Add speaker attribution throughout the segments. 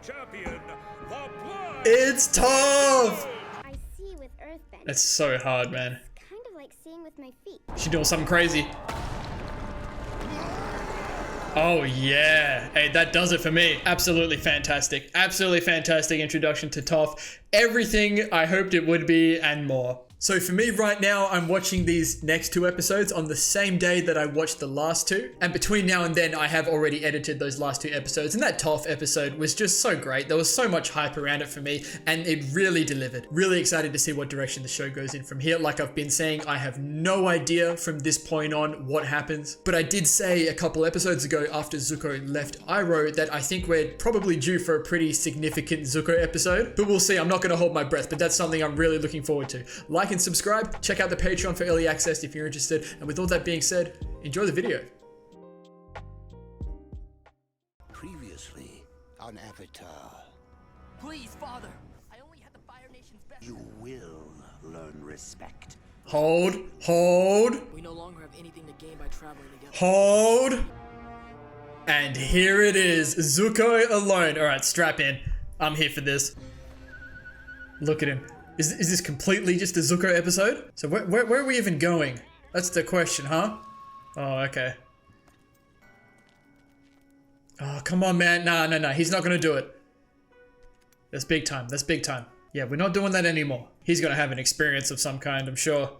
Speaker 1: champion, the Blood.
Speaker 2: It's tough!
Speaker 3: I see with Earthbender.
Speaker 2: That's so hard, man.
Speaker 3: It's kind of like seeing with my feet.
Speaker 2: She's doing something crazy. Oh yeah, hey, that does it for me. Absolutely fantastic. Absolutely fantastic introduction to Toph. Everything I hoped it would be and more. So for me right now, I'm watching these next 2 episodes on the same day that I watched the last 2. And between now and then, I have already edited those last 2 episodes. And that Toph episode was just so great. There was so much hype around it for me, and it really delivered. Really excited to see what direction the show goes in from here. Like I've been saying, I have no idea from this point on what happens. But I did say a couple episodes ago after Zuko left Iroh that I think we're probably due for a pretty significant Zuko episode. But we'll see. I'm not going to hold my breath, but that's something I'm really looking forward to. Like and subscribe. Check out the Patreon for early access if you're interested. And with all that being said, enjoy the video.
Speaker 4: Previously on Avatar.
Speaker 5: Please, Father. I only had the Fire Nation's best.
Speaker 4: You will learn respect.
Speaker 2: Hold.
Speaker 5: We no longer have anything to gain by traveling together.
Speaker 2: Hold. And here it is. Zuko alone. All right, strap in. I'm here for this. Look at him. Is this completely just a Zuko episode? So where are we even going? That's the question, huh? Oh, okay. Oh, come on, man. No. He's not gonna do it. That's big time. That's big time. Yeah, we're not doing that anymore. He's gonna have an experience of some kind, I'm sure.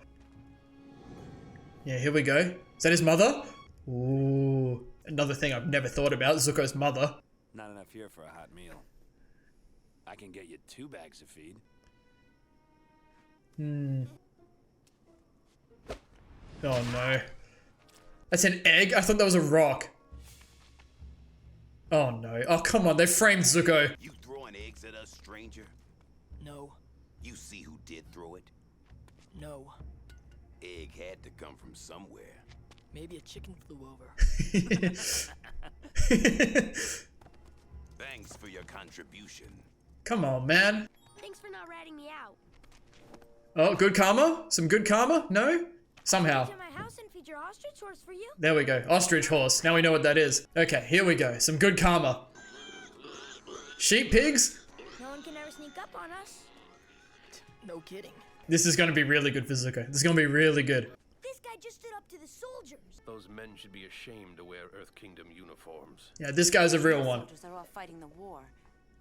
Speaker 2: Yeah, here we go. Is that his mother? Ooh. Another thing I've never thought about, Zuko's mother.
Speaker 6: Not enough here for a hot meal. I can get you 2 bags of feed.
Speaker 2: Oh no. That's an egg? I thought that was a rock. Oh no. Oh come on, they framed Zuko.
Speaker 4: You throwing eggs at us, stranger?
Speaker 5: No.
Speaker 4: You see who did throw it?
Speaker 5: No.
Speaker 4: Egg had to come from somewhere.
Speaker 5: Maybe a chicken flew over.
Speaker 4: Thanks for your contribution.
Speaker 2: Come on, man.
Speaker 3: Thanks for not ratting me out.
Speaker 2: Oh, good karma? Some good karma? No? Somehow.
Speaker 3: To my house and feed your ostrich horse for you.
Speaker 2: There we go. Ostrich horse. Now we know what that is. Okay, here we go. Some good karma. Sheep pigs?
Speaker 3: No one can ever sneak up on us.
Speaker 5: No kidding.
Speaker 2: This is going to be really good for Zuko. This is going to be really good.
Speaker 3: This guy just stood up to the soldiers.
Speaker 7: Those men should be ashamed to wear Earth Kingdom uniforms.
Speaker 2: Yeah, this guy's a real one.
Speaker 8: Soldiers are all fighting the war,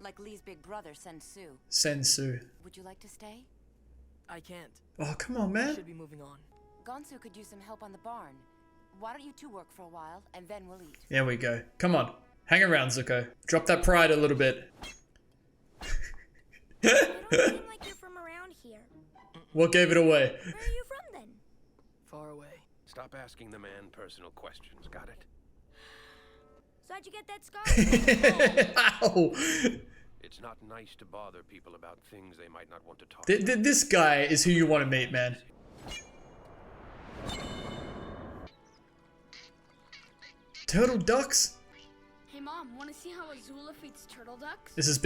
Speaker 8: like Lee's big brother, Sensu.
Speaker 2: Sensu.
Speaker 8: Would you like to stay?
Speaker 5: I can't.
Speaker 2: Oh, come on,
Speaker 5: We
Speaker 2: man.
Speaker 5: should be moving on.
Speaker 8: Gonsu could use some help on the barn. Why don't you 2 work for a while, and then we'll eat.
Speaker 2: There we go. Come on. Hang around, Zuko. Drop that pride a little bit.
Speaker 3: You don't seem like you're from around here.
Speaker 2: What gave it away?
Speaker 3: Where are you from then?
Speaker 5: Far away.
Speaker 7: Stop asking the man personal questions, got it?
Speaker 3: So how'd you get that scar?
Speaker 2: Ow!
Speaker 7: It's not nice to bother people about things they might not want to talk about.
Speaker 2: This guy is who you want to meet, man. Turtle ducks?
Speaker 9: Hey mom, wanna see how Azula feeds turtle ducks?
Speaker 2: This is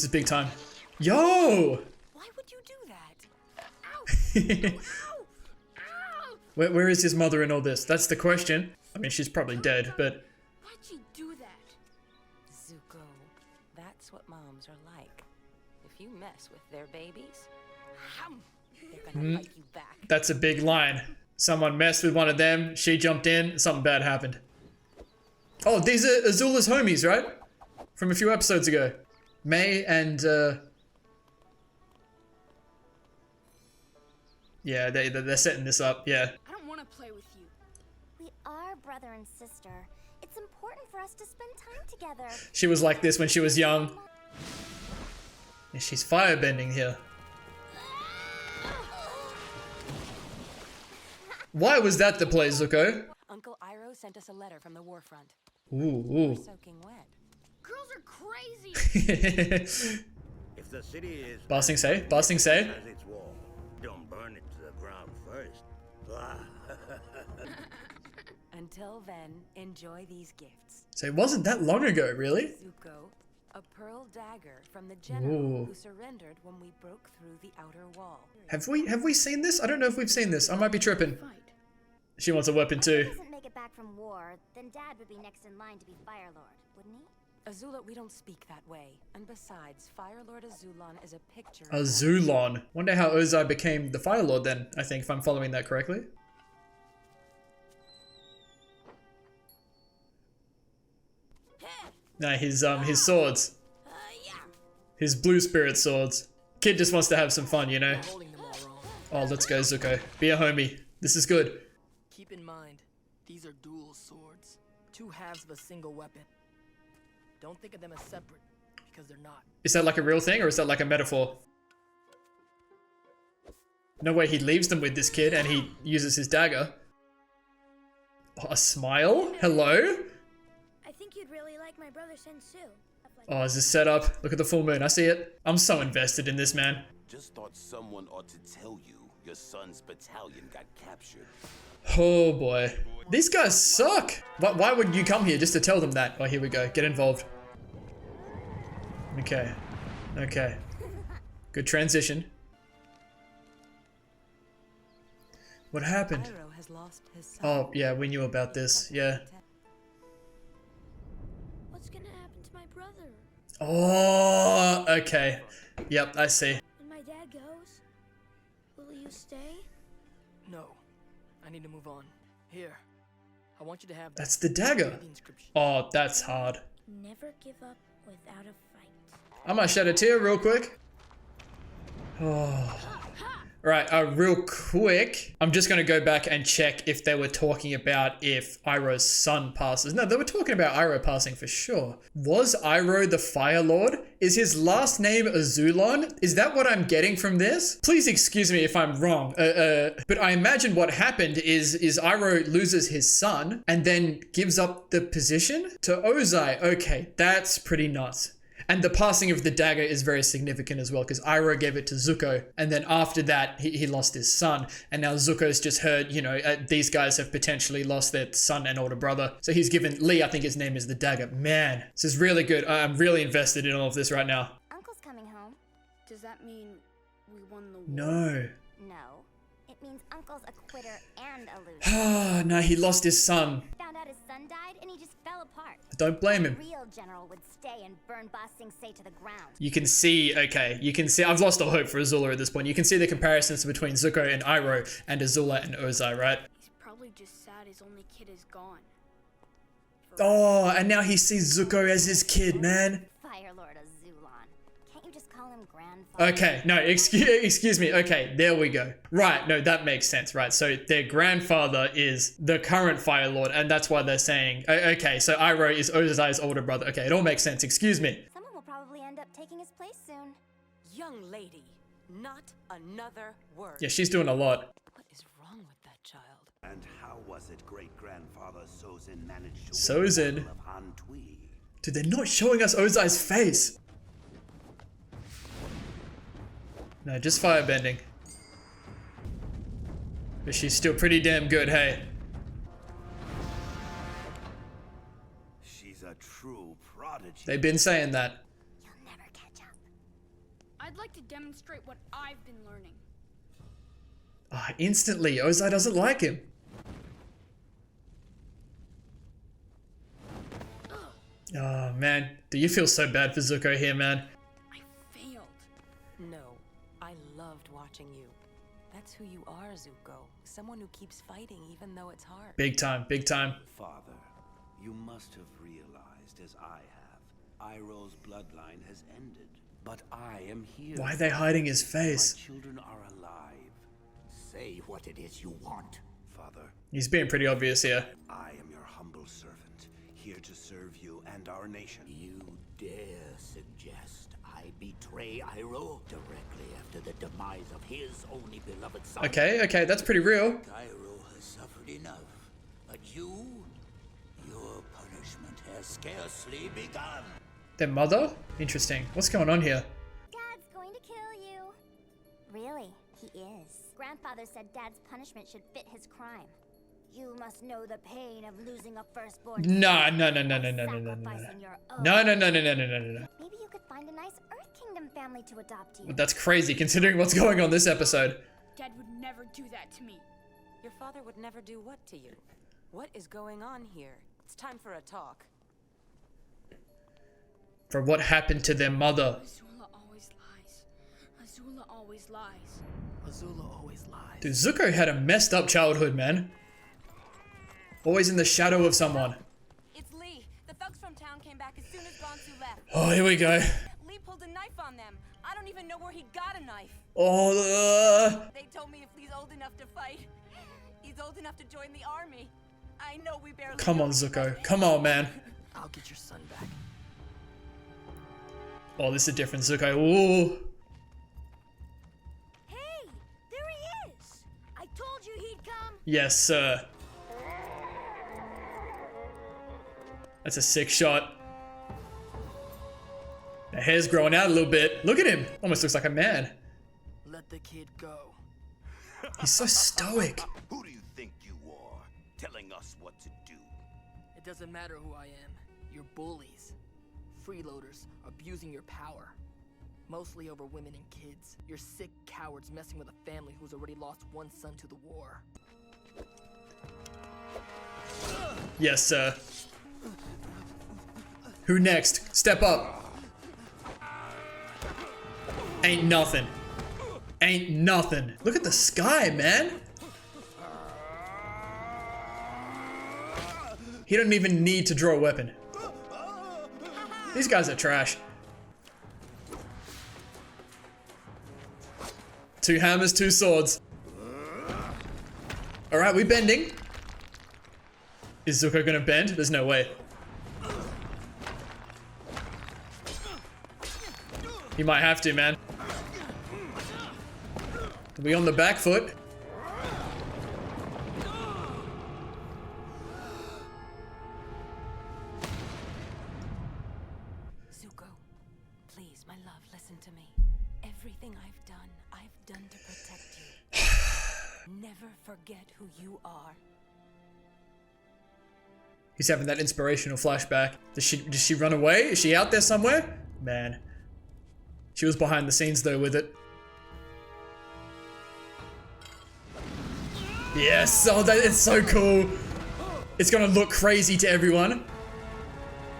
Speaker 2: big time. Yo!
Speaker 8: Why would you do that?
Speaker 9: Ow! Ow! Ow!
Speaker 2: Where is his mother in all this? That's the question. I mean, she's probably dead, but...
Speaker 9: Why'd you do that?
Speaker 8: Zuko, that's what moms are like. If you mess with their babies, they're gonna fight you back.
Speaker 2: That's a big line. Someone messed with one of them, she jumped in, something bad happened. Oh, these are Azula's homies, right? From a few episodes ago. May and, yeah, they're setting this up, yeah.
Speaker 9: I don't wanna play with you.
Speaker 3: We are brother and sister. It's important for us to spend time together.
Speaker 2: She was like this when she was young. Yeah, she's firebending here. Why was that the play, Zuko?
Speaker 8: Uncle Iroh sent us a letter from the war front.
Speaker 2: Ooh.
Speaker 8: Soaking wet.
Speaker 9: Girls are crazy!
Speaker 1: If the city is
Speaker 2: Basing say? Basing say?
Speaker 1: as its wall, don't burn it to the ground first.
Speaker 8: Until then, enjoy these gifts.
Speaker 2: So it wasn't that long ago, really?
Speaker 8: Zuko, a pearl dagger from the general
Speaker 2: Ooh.
Speaker 8: who surrendered when we broke through the outer wall.
Speaker 2: Have we seen this? I don't know if we've seen this. I might be tripping.
Speaker 9: Fight.
Speaker 2: She wants a weapon too.
Speaker 3: If he doesn't make it back from war, then Dad would be next in line to be Fire Lord, wouldn't he?
Speaker 8: Azula, we don't speak that way. And besides, Fire Lord Azulon is a picture.
Speaker 2: Azulon. Wonder how Ozai became the Fire Lord then, I think, if I'm following that correctly. Nah, his swords. His blue spirit swords. Kid just wants to have some fun, you know?
Speaker 5: Holding them all wrong.
Speaker 2: Oh, let's go, Zuko. Be a homie. This is good.
Speaker 5: Keep in mind, these are dual swords. Two halves of a single weapon. Don't think of them as separate, because they're not.
Speaker 2: Is that like a real thing, or is that like a metaphor? No way he leaves them with this kid and he uses his dagger. Oh, a smile? Hello?
Speaker 9: I think you'd really like my brother Sensu.
Speaker 2: Oh, is this set up? Look at the full moon. I see it. I'm so invested in this, man.
Speaker 4: Just thought someone ought to tell you your son's battalion got captured.
Speaker 2: Oh boy. These guys suck. Why would you come here just to tell them that? Oh, here we go. Get involved. Okay. Okay. Good transition. What happened?
Speaker 8: Iroh has lost his son.
Speaker 2: Oh, yeah, we knew about this. Yeah.
Speaker 9: What's gonna happen to my brother?
Speaker 2: Oh, okay. Yep, I see.
Speaker 9: When my dad goes, will you stay?
Speaker 5: No. I need to move on. Here. I want you to have
Speaker 2: That's the dagger.
Speaker 5: the inscription.
Speaker 2: Oh, that's hard.
Speaker 9: Never give up without a fight.
Speaker 2: I might shed a tear real quick. Oh. Right, real quick, I'm just gonna go back and check if they were talking about if Iroh's son passes. No, they were talking about Iroh passing for sure. Was Iroh the Fire Lord? Is his last name Azulon? Is that what I'm getting from this? Please excuse me if I'm wrong. But I imagine what happened is Iroh loses his son and then gives up the position to Ozai. Okay, that's pretty nuts. And the passing of the dagger is very significant as well, because Iroh gave it to Zuko, and then after that, he lost his son. And now Zuko's just heard, you know, these guys have potentially lost their son and older brother. So he's given Lee, I think his name is the dagger. Man, this is really good. I'm really invested in all of this right now.
Speaker 3: Uncle's coming home.
Speaker 9: Does that mean we won the war?
Speaker 2: No.
Speaker 3: No. It means Uncle's a quitter and a loser.
Speaker 2: Ah, no, he lost his son.
Speaker 3: Found out his son died and he just fell apart.
Speaker 2: Don't blame him.
Speaker 3: A real general would stay and burn Ba Sing Se to the ground.
Speaker 2: You can see, okay, you can see, I've lost all hope for Azula at this point. You can see the comparisons between Zuko and Iroh and Azula and Ozai, right?
Speaker 9: He's probably just sad his only kid is gone.
Speaker 2: Oh, and now he sees Zuko as his kid, man.
Speaker 3: Fire Lord Azulon. Can't you just call him grandfather?
Speaker 2: Okay, no, excuse me. Okay, there we go. Right, no, that makes sense, right? So their grandfather is the current Fire Lord, and that's why they're saying, okay, so Iroh is Ozai's older brother. Okay, it all makes sense. Excuse me.
Speaker 3: Someone will probably end up taking his place soon.
Speaker 8: Young lady, not another word.
Speaker 2: Yeah, she's doing a lot.
Speaker 8: What is wrong with that child?
Speaker 10: And how was it great-grandfather Sozin managed to
Speaker 2: Sozin?
Speaker 10: win the Battle of Han Tui?
Speaker 2: Dude, they're not showing us Ozai's face. No, just firebending. But she's still pretty damn good, hey.
Speaker 10: She's a true prodigy.
Speaker 2: They've been saying that.
Speaker 3: You'll never catch up.
Speaker 9: I'd like to demonstrate what I've been learning.
Speaker 2: Ah, instantly, Ozai doesn't like him. Oh, man. Do you feel so bad for Zuko here, man?
Speaker 9: I failed.
Speaker 8: No, I loved watching you. That's who you are, Zuko. Someone who keeps fighting even though it's hard.
Speaker 2: Big time, big time.
Speaker 10: Father, you must have realized, as I have, Iroh's bloodline has ended. But I am here.
Speaker 2: Why are they hiding his
Speaker 10: My
Speaker 2: face?
Speaker 10: children are alive. Say what it is you want, Father.
Speaker 2: He's being pretty obvious here.
Speaker 10: I am your humble servant, here to serve you and our nation. You dare suggest I betray Iroh directly after the demise of his only beloved son?
Speaker 2: Okay, that's pretty real.
Speaker 10: Iroh has suffered enough, but you, your punishment has scarcely begun.
Speaker 2: Their mother? Interesting. What's going on here?
Speaker 3: Dad's going to kill you. Really, he is. Grandfather said Dad's punishment should fit his crime. You must know the pain of losing a firstborn.
Speaker 2: No.
Speaker 3: Sacrificing your own.
Speaker 2: No.
Speaker 3: Maybe you could find a nice Earth Kingdom family to adopt you.
Speaker 2: That's crazy considering what's going on this episode.
Speaker 9: Dad would never do that to me.
Speaker 8: Your father would never do what to you? What is going on here? It's time for a talk.
Speaker 2: for what happened to their mother.
Speaker 9: Azula always lies. Azula always lies.
Speaker 5: Azula always lies.
Speaker 2: Dude, Zuko had a messed up childhood, man. Always in the shadow of someone.
Speaker 8: It's Lee. The thugs from town came back as soon as Gonsu left.
Speaker 2: Oh, here we go.
Speaker 8: Lee pulled a knife on them. I don't even know where he got a knife.
Speaker 2: Oh,
Speaker 8: They told me if Lee's old enough to fight, he's old enough to join the army. I know we barely.
Speaker 2: come on, Zuko. Come on, man.
Speaker 5: I'll get your son back.
Speaker 2: Oh, this is a different Zuko. Ooh.
Speaker 3: Hey, there he is. I told you he'd come.
Speaker 2: Yes, sir. That's a sick shot. The hair's growing out a little bit. Look at him. Almost looks like a man.
Speaker 5: Let the kid go.
Speaker 2: He's so stoic.
Speaker 4: Who do you think you are, telling us what to do?
Speaker 5: It doesn't matter who I am. You're bullies. Freeloaders abusing your power. Mostly over women and kids. You're sick cowards messing with a family who's already lost one son to the war.
Speaker 2: Yes, sir. Who next? Step up. Ain't nothing. Ain't nothing. Look at the sky, man. He don't even need to draw a weapon. These guys are trash. 2 hammers, 2 swords. Alright, we bending. Is Zuko gonna bend? There's no way. He might have to, man. Are we on the back foot?
Speaker 8: Zuko, please, my love, listen to me. Everything I've done to protect you. Never forget who you are.
Speaker 2: He's having that inspirational flashback. Does she run away? Is she out there somewhere? Man. She was behind the scenes though with it. Yes! Oh, that is so cool! It's gonna look crazy to everyone.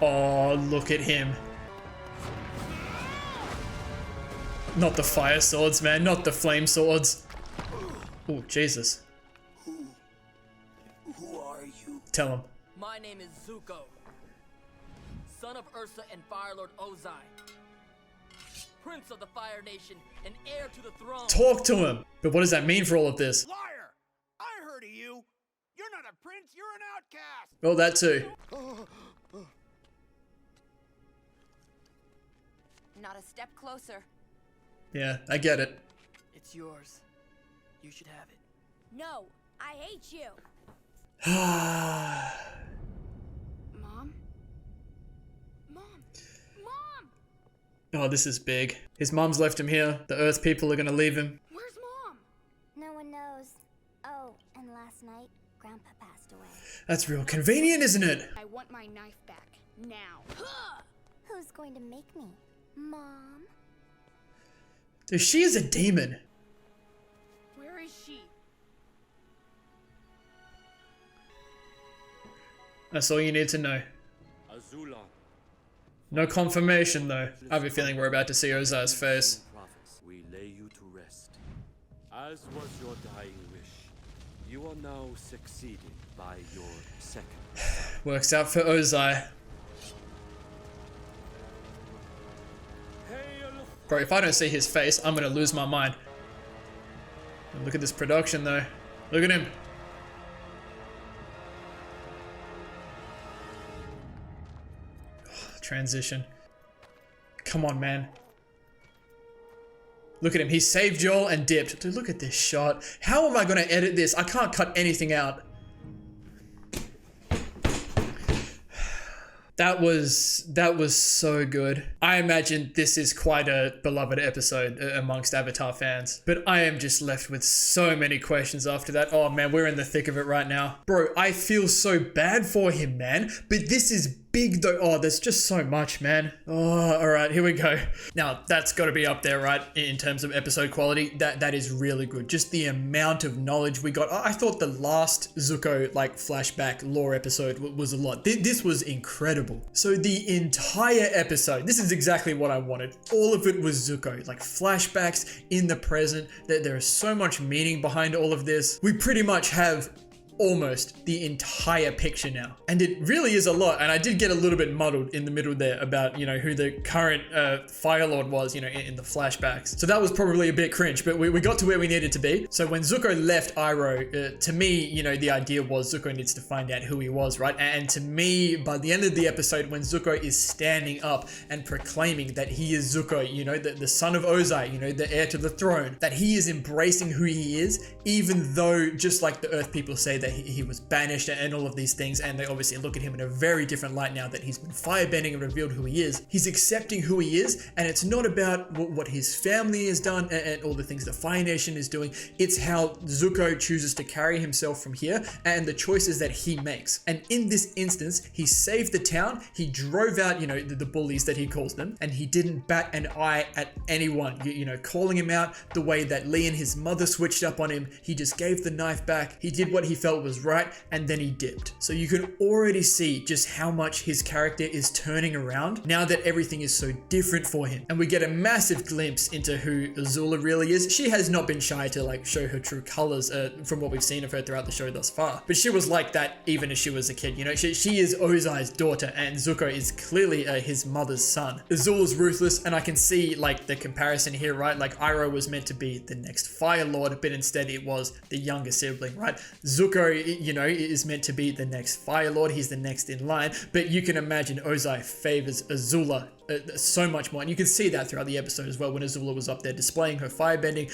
Speaker 2: Oh, look at him. Not the fire swords, man. Not the flame swords. Oh, Jesus.
Speaker 10: Who are you?
Speaker 2: Tell him.
Speaker 5: My name is Zuko, son of Ursa and Fire Lord Ozai, Prince of the Fire Nation and heir to the throne.
Speaker 2: Talk to him! But what does that mean for all of this?
Speaker 10: Liar! I heard of you. You're not a prince, you're an outcast.
Speaker 2: Well, that too.
Speaker 8: Not a step closer.
Speaker 2: Yeah, I get it.
Speaker 5: It's yours. You should have it.
Speaker 3: No, I hate you.
Speaker 9: Mom? Mom! Mom!
Speaker 2: Oh, this is big. His mom's left him here. The Earth people are gonna leave him.
Speaker 9: Where's Mom?
Speaker 3: No one knows. Oh, and last night, Grandpa passed away.
Speaker 2: That's real convenient, isn't it?
Speaker 9: I want my knife back. Now.
Speaker 3: Who's going to make me? Mom?
Speaker 2: Dude, she is a demon.
Speaker 9: Where is she?
Speaker 2: That's all you need to know.
Speaker 1: Azula.
Speaker 2: No confirmation, though. I have a feeling we're about to see Ozai's face.
Speaker 1: We lay you to rest. As was your dying wish, you are now succeeded by your second.
Speaker 2: Works out for Ozai. Bro, if I don't see his face, I'm gonna lose my mind. Look at this production, though. Look at him. Transition. Come on, man. Look at him. He saved y'all and dipped. Dude, look at this shot. How am I going to edit this? I can't cut anything out. That was so good. I imagine this is quite a beloved episode amongst Avatar fans. But I am just left with so many questions after that. Oh man, we're in the thick of it right now. Bro, I feel so bad for him, man. But this is big though. Oh, there's just so much, man. Oh, all right, here we go. Now, that's got to be up there, right? In terms of episode quality, that is really good. Just the amount of knowledge we got. I thought the last Zuko, like, flashback lore episode was a lot. This was incredible. So the entire episode, this is exactly what I wanted. All of it was Zuko, like flashbacks in the present. There is so much meaning behind all of this. We pretty much have almost the entire picture now, and it really is a lot. And I did get a little bit muddled in the middle there about, you know, who the current Fire Lord was, you know, in the flashbacks. So that was probably a bit cringe, but we got to where we needed to be. So when Zuko left Iroh, to me, you know, the idea was Zuko needs to find out who he was, right? And to me, by the end of the episode, when Zuko is standing up and proclaiming that he is Zuko, you know, the son of Ozai, you know, the heir to the throne, that he is embracing who he is, even though, just like the Earth people say that he was banished and all of these things, and they obviously look at him in a very different light now that he's been firebending and revealed who he is. He's accepting who he is, and it's not about what his family has done and all the things the Fire Nation is doing. It's how Zuko chooses to carry himself from here and the choices that he makes. And in this instance, he saved the town, he drove out, you know, the bullies that he calls them, and he didn't bat an eye at anyone, you know, calling him out the way that Lee and his mother switched up on him. He just gave the knife back, he did what he felt was right, and then he dipped. So you can already see just how much his character is turning around now that everything is so different for him. And we get a massive glimpse into who Azula really is. She has not been shy to, like, show her true colors from what we've seen of her throughout the show thus far. But she was like that even as she was a kid, you know. She is Ozai's daughter, and Zuko is clearly his mother's son. Azula's ruthless, and I can see, like, the comparison here, right? Like, Iroh was meant to be the next Fire Lord, but instead it was the younger sibling, right? Zuko, you know, is meant to be the next Fire Lord. He's the next in line, but you can imagine Ozai favors Azula so much more, and you can see that throughout the episode as well. When Azula was up there displaying her firebending,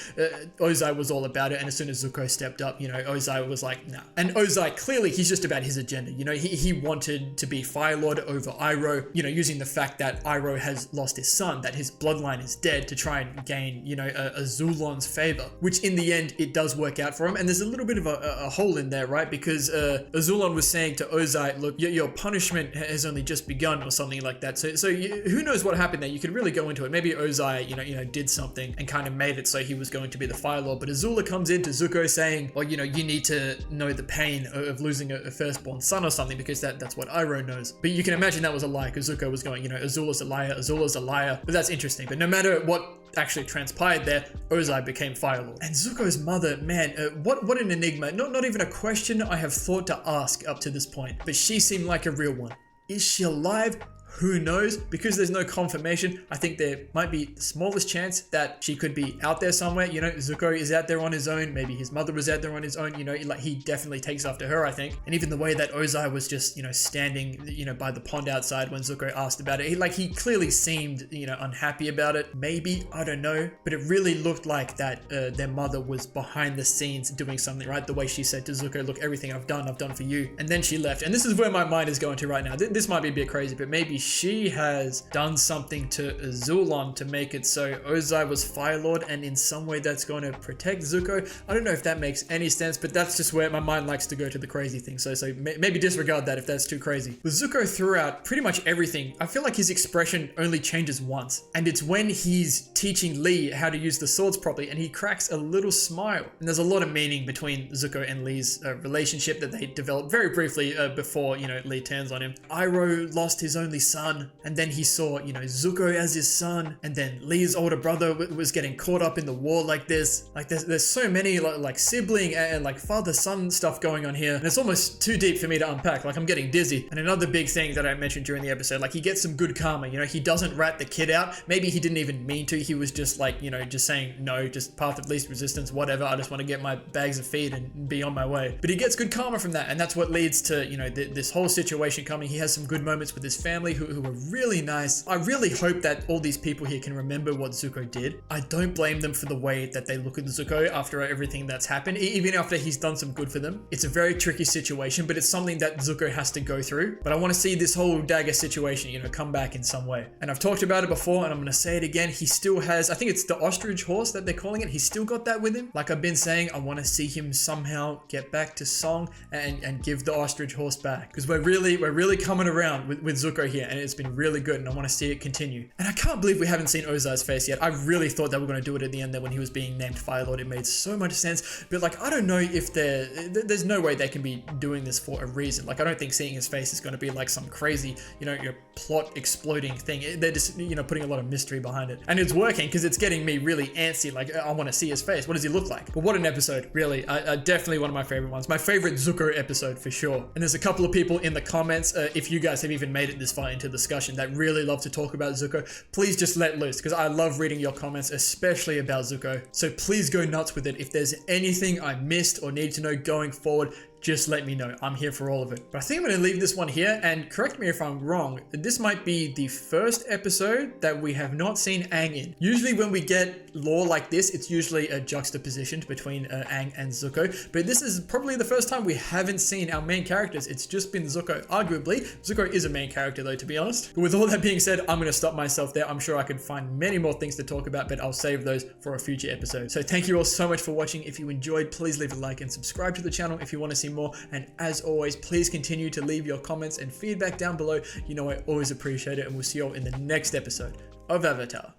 Speaker 2: Ozai was all about it, and as soon as Zuko stepped up, you know, Ozai was like, nah. And Ozai, clearly, he's just about his agenda, you know. He wanted to be Fire Lord over Iroh, you know, using the fact that Iroh has lost his son, that his bloodline is dead, to try and gain, you know, Azulon's favor, which in the end, it does work out for him. And there's a little bit of a hole in there, right? Because Azulon was saying to Ozai, look, your punishment has only just begun, or something like that. So who knows what happened there? You could really go into it. Maybe Ozai, you know, did something and kind of made it so he was going to be the Fire Lord. But Azula comes into Zuko saying, well, you know, you need to know the pain of losing a firstborn son or something, because that's what Iroh knows. But you can imagine that was a lie, because Zuko was going, you know, Azula's a liar, Azula's a liar. But that's interesting. But no matter what actually transpired there, Ozai became Fire Lord. And Zuko's mother, man, what an enigma. Not even a question I have thought to ask up to this point, but she seemed like a real one. Is she alive? Who knows? Because there's no confirmation, I think there might be the smallest chance that she could be out there somewhere. You know, Zuko is out there on his own. Maybe his mother was out there on his own. You know, like, he definitely takes after her, I think. And even the way that Ozai was just, you know, standing, you know, by the pond outside when Zuko asked about it, he clearly seemed, you know, unhappy about it. Maybe, I don't know. But it really looked like that their mother was behind the scenes doing something, right? The way she said to Zuko, look, everything I've done for you. And then she left. And this is where my mind is going to right now. This might be a bit crazy, but maybe she has done something to Azulon to make it so Ozai was Fire Lord, and in some way that's going to protect Zuko. I don't know if that makes any sense, but that's just where my mind likes to go to the crazy thing. So maybe disregard that if that's too crazy. With Zuko throughout pretty much everything, I feel like his expression only changes once, and it's when he's teaching Lee how to use the swords properly, and he cracks a little smile. And there's a lot of meaning between Zuko and Lee's relationship that they developed very briefly before, you know, Lee turns on him. Iroh lost his only son, and then he saw, you know, Zuko as his son, and then Lee's older brother was getting caught up in the war like this. Like, there's so many like sibling and like father-son stuff going on here, and it's almost too deep for me to unpack. Like, I'm getting dizzy. And another big thing that I mentioned during the episode, like, he gets some good karma. You know, he doesn't rat the kid out. Maybe he didn't even mean to. He was just like, you know, just saying no, just path of least resistance, whatever. I just want to get my bags of feed and be on my way. But he gets good karma from that, and that's what leads to, you know, this whole situation coming. He has some good moments with his family, who were really nice. I really hope that all these people here can remember what Zuko did. I don't blame them for the way that they look at Zuko after everything that's happened, even after he's done some good for them. It's a very tricky situation, but it's something that Zuko has to go through. But I want to see this whole dagger situation, you know, come back in some way. And I've talked about it before, and I'm going to say it again. He still has, I think it's the ostrich horse that they're calling it. He's still got that with him. Like I've been saying, I want to see him somehow get back to Song and give the ostrich horse back, because we're really coming around with Zuko here, and it's been really good, and I want to see it continue. And I can't believe we haven't seen Ozai's face yet. I really thought they were going to do it at the end there when he was being named Fire Lord. It made so much sense, but like I don't know if there's no way they can be doing this for a reason. Like I don't think seeing his face is going to be like some crazy, you know, your plot exploding thing. They're just, you know, putting a lot of mystery behind it, and it's working because it's getting me really antsy. Like I want to see his face. What does he look like? But what an episode, really. Definitely one of my favorite ones. My favorite Zuko episode for sure. And there's a couple of people in the comments, if you guys have even made it this far into discussion, that really love to talk about Zuko. Please just let loose, because I love reading your comments, especially about Zuko. So please go nuts with it. If there's anything I missed or need to know going forward, just let me know. I'm here for all of it. But I think I'm going to leave this one here, and correct me if I'm wrong, this might be the first episode that we have not seen Aang in. Usually when we get lore like this, it's usually a juxtaposition between Aang and Zuko, but this is probably the first time we haven't seen our main characters. It's just been Zuko. Arguably, Zuko is a main character though, to be honest. But with all that being said, I'm going to stop myself there. I'm sure I could find many more things to talk about, but I'll save those for a future episode. So thank you all so much for watching. If you enjoyed, please leave a like and subscribe to the channel if you want to see more. And as always, please continue to leave your comments and feedback down below. You know I always appreciate it, and we'll see you all in the next episode of Avatar.